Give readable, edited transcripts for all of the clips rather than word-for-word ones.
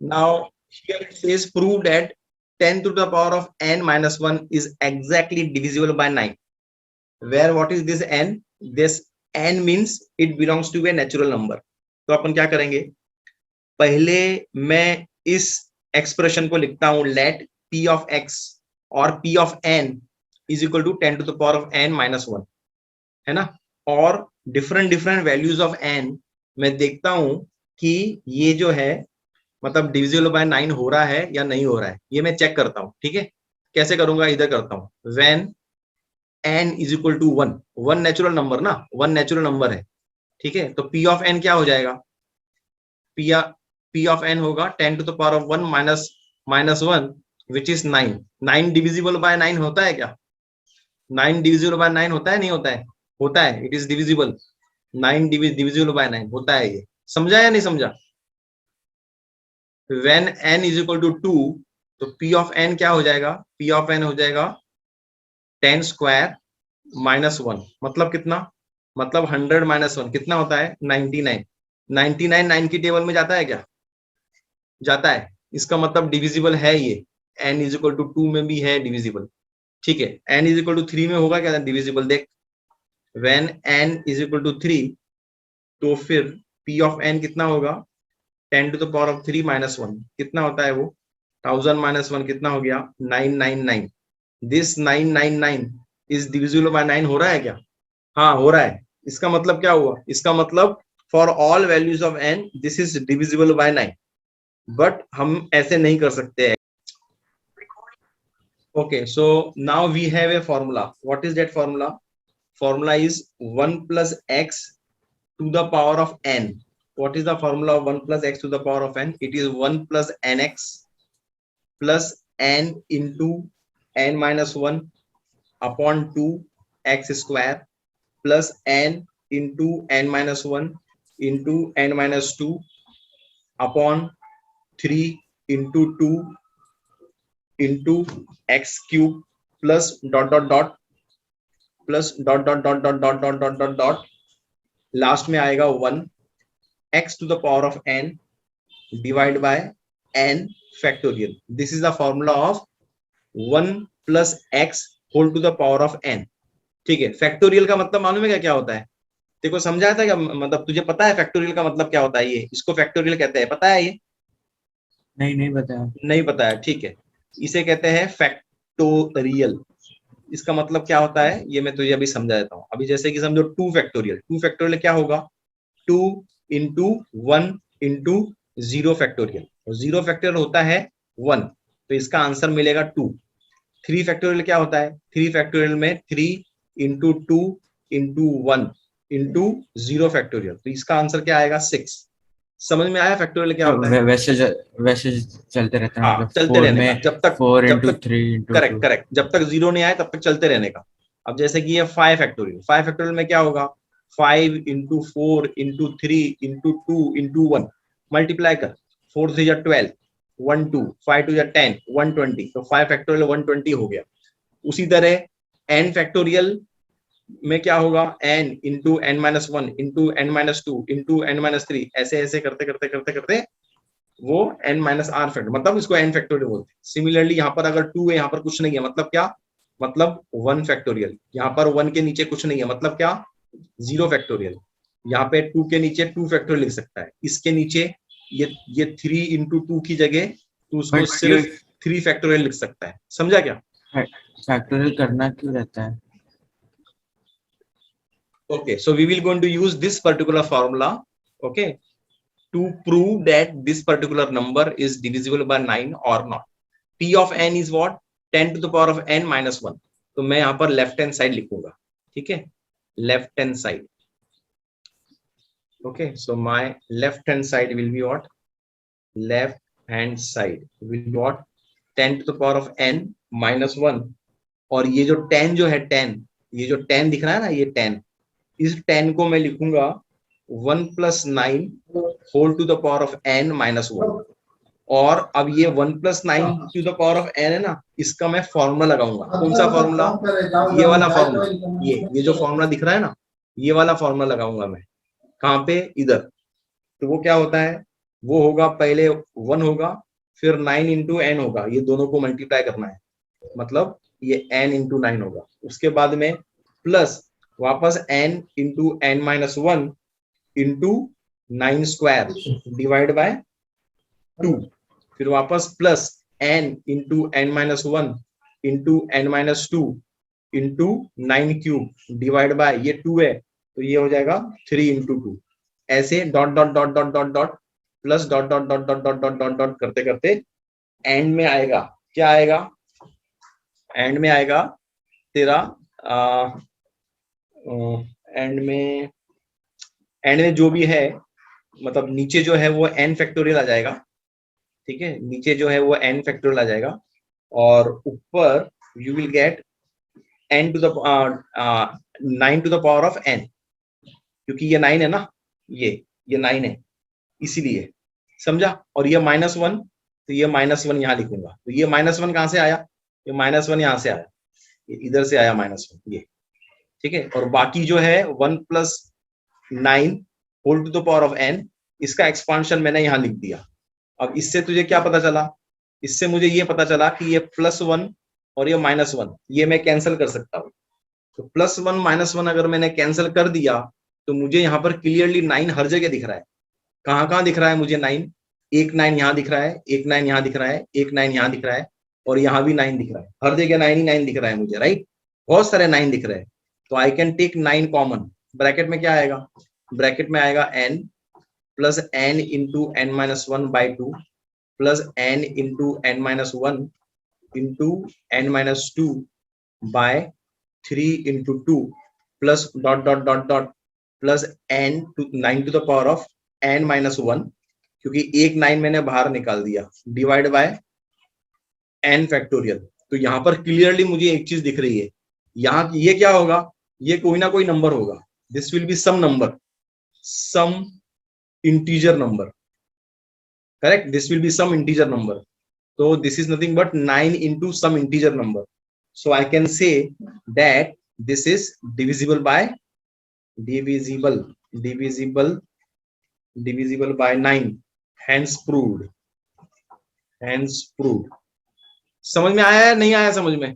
Now here it says prove that 10 to the power of n minus 1 is exactly divisible by 9. Where what is this n? This n means it belongs to a natural number. तो अपन क्या करेंगे, पहले मैं इस expression को लिखता हूं, let p of x और p of n is equal to 10 to the power of n minus 1, है ना। और different different values of n मैं देखता हूं कि ये जो है मतलब डिविजिबल बाय 9 हो रहा है या नहीं हो रहा है, ये मैं चेक करता हूं। ठीक है, कैसे करूंगा, इधर करता हूं, when n is equal to 1, 1 natural number ना, 1 नेचुरल नंबर है। ठीक है, तो p ऑफ n क्या हो जाएगा, p ऑफ n होगा 10 to the power of 1 minus 1 which is 9। 9 divisible by 9 होता है क्या, 9 डिविजिबल बाय 9 होता है, नहीं होता है, होता है, it is divisible. 9 divisible by 9 होता है, ये समझा या नहीं समझा। when n is equal to 2 तो p ऑफ n क्या हो जाएगा, p ऑफ n हो जाएगा 10 स्क्वायर माइनस 1, मतलब कितना, मतलब 100 माइनस 1 कितना होता है 99। 99 9 की टेबल में जाता है क्या, जाता है, इसका मतलब डिविजिबल है ये, n इज इक्वल टू 2 में भी है डिविजिबल। ठीक है, n इज इक्वल टू 3 में होगा क्या डिविजिबल, देख when n इज इक्वल टू 3 तो फिर p ऑफ n कितना होगा 10 to the power of 3 minus 1 कितना होता है वो 1000 माइनस 1 कितना हो गया 999। दिस 999 इज डिविजिबल बाय 9 हो रहा है क्या, हाँ हो रहा है। इसका मतलब क्या हुआ, इसका मतलब for all values of n this is divisible by 9, but हम ऐसे नहीं कर सकते हैं। Okay, so now we have a formula, what is that formula, formula is 1 plus x to the power of n. What is the formula of 1 plus x to the power of n? It is 1 plus nx plus n into n minus 1 upon 2 x square plus n into n minus 1 into n minus 2 upon 3 into 2 into x cube plus dot dot dot plus dot dot dot dot dot dot dot dot dot last में आएगा 1 x to the power of n divided by n factorial. This is the formula of 1 plus x whole to the power of n. ठीक है, factorial का मतलब मालूम है क्या क्या होता है, देखो समझाया था क्या, मतलब तुझे पता है फैक्टोरियल का मतलब क्या होता है, ये इसको फैक्टोरियल कहते हैं, पता है ये, नहीं पता, नहीं पता है। ठीक है, इसे कहते हैं फैक्टोरियल। इसका मतलब क्या होता है ये मैं तुझे अभी समझा देता हूँ। अभी जैसे कि समझो 2 फैक्टोरियल, 2 फैक्टोरियल क्या होगा 2 इंटू 1 इंटू 0 फैक्टोरियल, और 0 फैक्टोरियल होता है 1, तो इसका आंसर मिलेगा 2। 3 फैक्टोरियल क्या होता है, 3 फैक्टोरियल में 3 इंटू 2 इंटू 1 इंटू 0 फैक्टोरियल, तो इसका आंसर क्या आएगा 6। समझ में आया फैक्टोरियल क्या होता है, वैसे चलते रहते हैं, हाँ मतलब चलते 4 रहने का, में जब तक 4 जब इंटू तक 3 इंटू करेक्ट 2। करेक्ट, जब तक 0 नहीं आए तब तक चलते रहने का। अब जैसे कि ये 5 फैक्टोरियल, 5 फैक्टोरियल में क्या होगा 5 into 4 into 3 into 2 into 1, multiply कर, 4 3 जा 12 1 2, 5 2 जा 10 120, तो 5 फैक्टोरियल 120 हो गया। उसी तरह n फैक्टोरियल में क्या होगा n into n minus 1 into n minus 2 into n minus 3, ऐसे ऐसे करते करते करते करते वो n माइनस आर फैक्टर, मतलब इसको n फैक्टोरियल बोलते हैं। सिमिलरली यहाँ पर अगर 2 है, यहाँ पर कुछ नहीं है, मतलब क्या, मतलब 1 फैक्टोरियल, यहाँ पर 1 के नीचे कुछ नहीं है, मतलब क्या 0 फैक्टोरियल, यहाँ पे 2 के नीचे 2 फैक्टोरियल लिख सकता है, इसके नीचे ये 3 इंटू 2 की जगह तो उसको सिर्फ 3 फैक्टोरियल लिख सकता है, समझा क्या। फैक्टोरियल करना क्यों रहता है। Okay, so we will going to use this particular formula, okay, to prove that this particular number is divisible by 9 or not. P of n is what, 10 to the power of n minus 1, तो मैं यहाँ पर left hand side लिखूंगा, ठीक है, left hand side, okay, so my left hand side will be what, left hand side will be what, 10 to the power of n minus 1, और ये जो 10 जो है 10, ये जो 10 दिख रहा है ना, ये 10, इस 10 को मैं लिखूंगा 1 plus 9 whole to the power of n minus 1, और अब ये 1 plus 9 to the power of n है ना, इसका मैं फॉर्मूला लगाऊंगा। कौन सा फॉर्मूला, ये वाला फॉर्मूला, ये जो फॉर्मूला दिख रहा है ना, ये वाला फॉर्मूला लगाऊंगा मैं, कहाँ पे, इधर। तो वो क्या होता है वो होगा पहले 1 होगा, फिर 9 इंटू एन होगा, ये दोनों को मल्टीप्लाई करना है, मतलब ये n इंटू 9 होगा। उसके बाद में प्लस वापस n into n minus 1 into 9 square divide by 2, फिर वापस plus n into n minus 1 into n minus 2 into 9 cube divide by ये 2 है तो ये हो जाएगा 3 इंटू 2, ऐसे dot dot dot dot dot dot plus dot dot dot dot dot dot dot dot करते करते एंड में आएगा, क्या आएगा, एंड में आएगा तेरा एंड में जो भी है, मतलब नीचे जो है वो n फैक्टोरियल आ जाएगा, ठीक है, नीचे जो है वो n फैक्टोरियल आ जाएगा, और ऊपर you will get n to the 9 to the power of n, क्योंकि ये 9 है ना, ये 9 है इसीलिए, समझा। और ये -1 तो ये -1 यहाँ लिखूंगा, तो ये -1 कहाँ से आया, ये -1 यहाँ से आया, ये इधर से आया -1 ये, ठीक है। और बाकी जो है 1 plus 9 whole to the power of n, इसका एक्सपांशन मैंने यहाँ लिख दिया। अब इससे तुझे क्या पता चला, इससे मुझे ये पता चला कि ये +1 और ये -1 ये मैं कैंसिल कर सकता हूँ। तो +1 -1 अगर मैंने कैंसिल कर दिया तो मुझे यहाँ पर क्लियरली 9 हर जगह दिख रहा है। कहाँ कहाँ दिख रहा है मुझे 9, एक 9 यहाँ दिख रहा है, एक 9 यहाँ दिख रहा है, एक 9 यहाँ दिख रहा है, और यहाँ भी 9 दिख रहा है, हर जगह 9 ही 9 दिख रहा है मुझे, राइट, बहुत सारे 9 दिख रहे हैं। तो I can take 9 common, bracket में क्या आएगा, ब्रैकेट में आएगा n plus n into n minus 1 by 2 plus n into n minus 1 into n minus 2 by 3 into 2 plus dot dot dot dot plus n to 9 to the power of n minus 1, क्योंकि एक 9 मैंने बाहर निकाल दिया, divide by n factorial. तो यहाँ पर clearly मुझे एक चीज दिख रही है, यहाँ ये क्या होगा, ये कोई ना कोई नंबर होगा, this will be some number, some integer number, correct, this will be some integer number. So this is nothing but 9 into some integer number. So I can say that this is divisible by divisible by 9. Hence proved. Hence proved. समझ में आया या नहीं आया समझ में?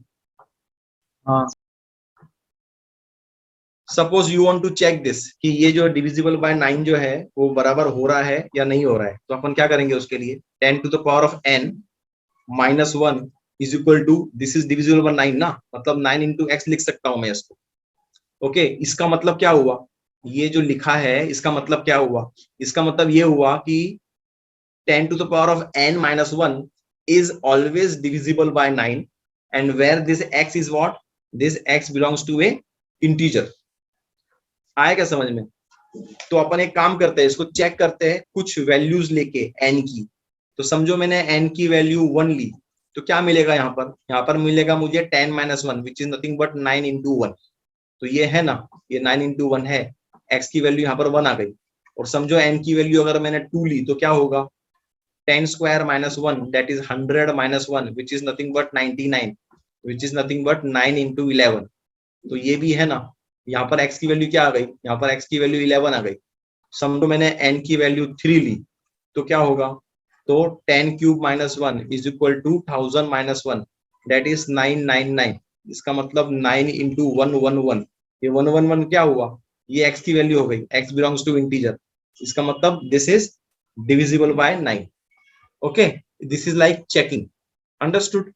हाँ suppose you want to check this कि ये जो डिविजिबल बाय 9 जो है वो बराबर हो रहा है या नहीं हो रहा है, तो अपन क्या करेंगे उसके लिए, 10 to the power of n -1 is equal to, this is divisible by 9 ना, मतलब 9 इंटू एक्स लिख सकता हूं मैं इसको, ओके। इसका मतलब क्या हुआ, ये जो लिखा है इसका मतलब क्या हुआ, इसका मतलब ये हुआ कि 10 to the power of n -1 is always divisible by 9, and where this x is what, this x belongs to a integer। आएगा समझ में? तो अपन एक काम करते हैं, इसको चेक करते हैं कुछ वैल्यूज लेके n की। तो समझो मैंने n की वैल्यू 1 ली, तो क्या मिलेगा यहाँ पर मिलेगा मुझे 10 - 1 which is nothing but 9 into 1। तो ये है ना, ये 9 इंटू 1 है, x की वैल्यू यहाँ पर 1 आ गई। और समझो n की वैल्यू अगर मैंने 2 ली तो क्या होगा, 10 square -1 that is 100 - 1 which is nothing but 99 which is nothing but 9 into 11। तो ये भी है ना, यहाँ पर x की वैल्यू क्या आ गई, यहाँ पर x की वैल्यू 11 आ गई। समझो मैंने n की वैल्यू 3 ली तो क्या होगा, तो 10 cube -1 is equal to 1000 -1 that is 999। इसका मतलब 9 इंटू 111, ये 111 क्या हुआ, ये x की वैल्यू हो गई, x बिलोंग्स टू इंटीजर, इसका मतलब this is divisible by 9, okay. This is like checking, understood.